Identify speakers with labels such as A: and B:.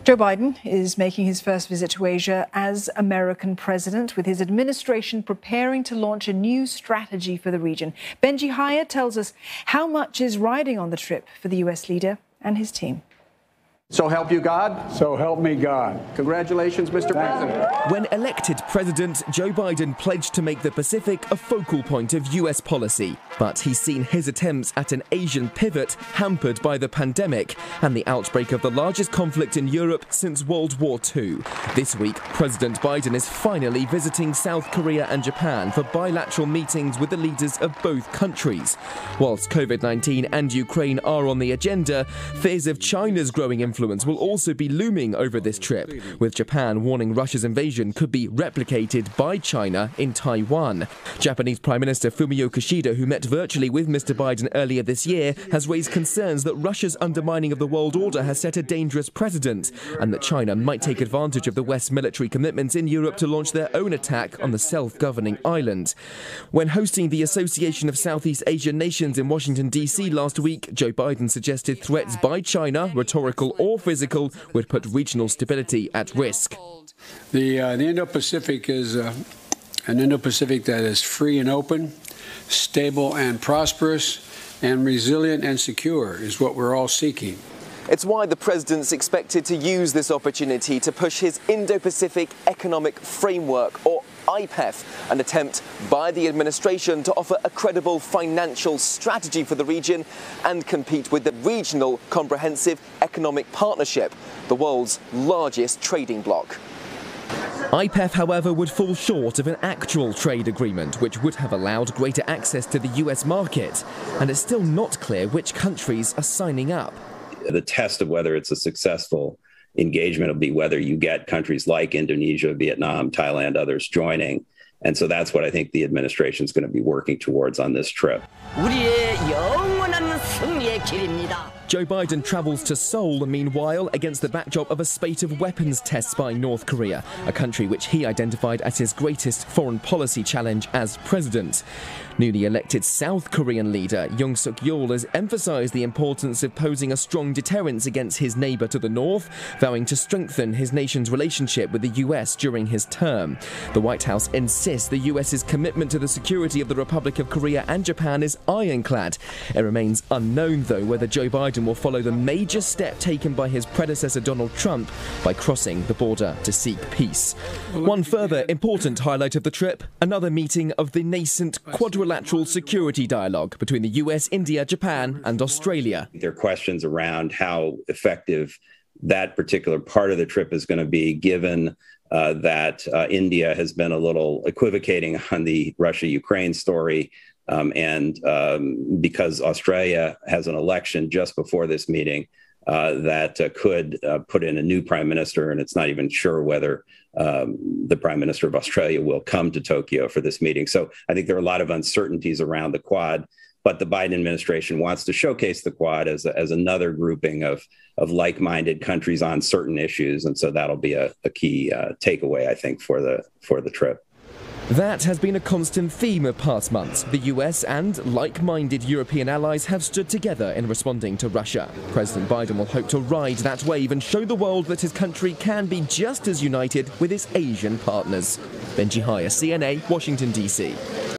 A: Joe Biden is making his first visit to Asia as American president, with his administration preparing to launch a new strategy for the region. Benji Haya tells us how much is riding on the trip for the U.S. leader and his team.
B: So help you God?
C: So help me God.
B: Congratulations, Mr. President.
D: When elected president, Joe Biden pledged to make the Pacific a focal point of U.S. policy. But he's seen his attempts at an Asian pivot hampered by the pandemic and the outbreak of the largest conflict in Europe since World War II. This week, President Biden is finally visiting South Korea and Japan for bilateral meetings with the leaders of both countries. Whilst COVID-19 and Ukraine are on the agenda, fears of China's growing influence will also be looming over this trip, with Japan warning Russia's invasion could be replicated by China in Taiwan. Japanese Prime Minister Fumio Kishida, who met virtually with Mr. Biden earlier this year, has raised concerns that Russia's undermining of the world order has set a dangerous precedent, and that China might take advantage of the West's military commitments in Europe to launch their own attack on the self-governing island. When hosting the Association of Southeast Asian Nations in Washington, D.C. last week, Joe Biden suggested threats by China, rhetorical or physical, would put regional stability at risk.
C: The Indo-Pacific is an Indo-Pacific that is free and open, stable and prosperous, and resilient and secure is what we're all seeking.
D: It's why the president's expected to use this opportunity to push his Indo-Pacific Economic Framework, or IPEF, an attempt by the administration to offer a credible financial strategy for the region and compete with the Regional Comprehensive Economic Partnership, the world's largest trading bloc. IPEF, however, would fall short of an actual trade agreement, which would have allowed greater access to the US market, and it's still not clear which countries are signing up.
E: The test of whether it's a successful engagement will be whether you get countries like Indonesia, Vietnam, Thailand, others joining. And so that's what I think the administration is going to be working towards on this trip.
D: Joe Biden travels to Seoul, meanwhile, against the backdrop of a spate of weapons tests by North Korea, a country which he identified as his greatest foreign policy challenge as president. Newly elected South Korean leader Suk-yeol has emphasized the importance of posing a strong deterrence against his neighbor to the north, vowing to strengthen his nation's relationship with the US during his term. The White House insists the US's commitment to the security of the Republic of Korea and Japan is ironclad. It remains unknown, though, whether Joe Biden will follow the major step taken by his predecessor Donald Trump by crossing the border to seek peace. One further important highlight of the trip, another meeting of the nascent quadrilateral security dialogue between the US, India, Japan and Australia.
E: There are questions around how effective that particular part of the trip is going to be, given that India has been a little equivocating on the Russia-Ukraine story. And because Australia has an election just before this meeting that could put in a new prime minister, and it's not even sure whether the prime minister of Australia will come to Tokyo for this meeting. So I think there are a lot of uncertainties around the Quad, but the Biden administration wants to showcase the Quad as another grouping of like-minded countries on certain issues. And so that'll be a key takeaway, I think, for the trip.
D: That has been a constant theme of past months. The US and like-minded European allies have stood together in responding to Russia. President Biden will hope to ride that wave and show the world that his country can be just as united with its Asian partners. Benji Haya, CNA, Washington, D.C.